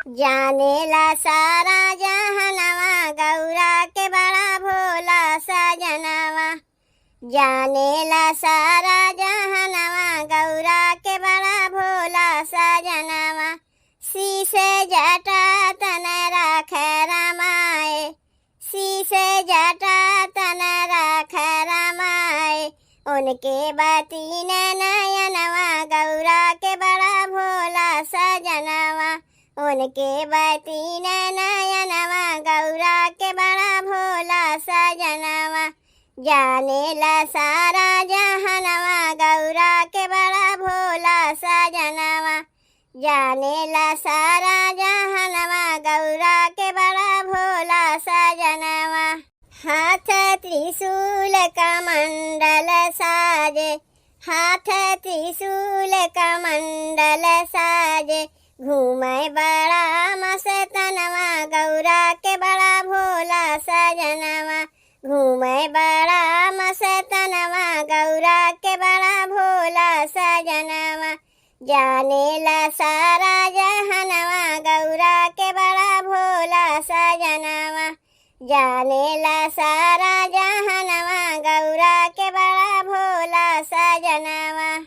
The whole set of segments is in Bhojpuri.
जानेला सारा जहनवा गौरा के बड़ा भोला सजनवा। जानेला सारा जहनवा गौरा के बड़ा भोला सजनवा। शीशे जटा तन राख रमाए, शीशे जटा तन राख रमाए। उनके बाती नयनवा गौरा के बड़ा भोला सजनवा। उनके बाती नयनवा गौरा के बड़ा भोला सजनवा। जानेला सारा जहनवा गौरा के बड़ा भोला सजनवा। जानेला सारा जहनवा गौरा के बड़ा भोला सजनवा। हाथ त्रिशूल कमंडल साजे, हाथ त्रिशूल कमंडल साजे। घूमे बड़ा मस्तनवा गौरा के बड़ा भोला सजनवा। घूमे बड़ा मस्तनवा गौरा के बड़ा भोला सजनवा। जानेला सारा जहनवा गौरा के बड़ा भोला सजनवा। जानेला सारा जहनवा गौरा के बड़ा भोला सजनवा।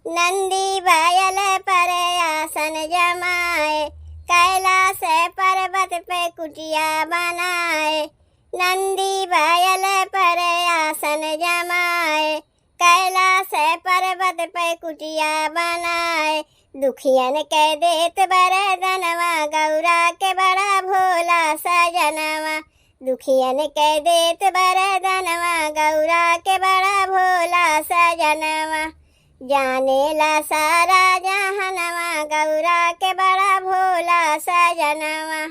नंदी बैल पर आसन जमाए, कैलाश पर्वत पे कुटिया बनाए। नंदी बैल पर आसन जमाए, कैलाश पर्वत पे कुटिया बनाए। दुखियन के देत बरदनवा गौरा के बड़ा भोला सजनवा। दुखियन के देत बरदनवा गौरा के बड़ा भोला सजनवा। जानेला सारा जहनवा गौरा के बड़ा भोला सजनवा।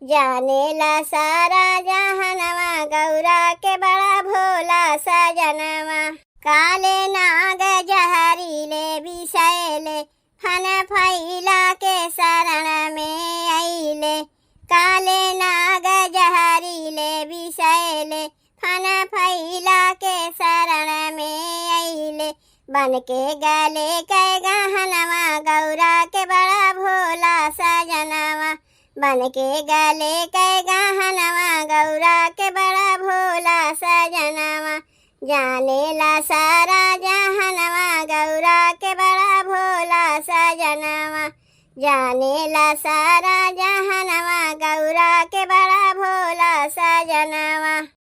जानेला सारा जहनवा गौरा के बड़ा भोला सजनवा। काले नाग जहरीले विषैले, फन फैला के शरण में अइले। काले नाग जहरीले विषैले, फन फैला के शरण में अइले। बन के गले के गहनवा गौरा के बड़ा भोला सजनवा। बन के गले के गहनवा गौरा के बड़ा भोला सजनवा। जानेला सारा जहनवा गौरा के बड़ा भोला सजनवा। जानेला सारा जहनवा गौरा के बड़ा भोला सजनवा।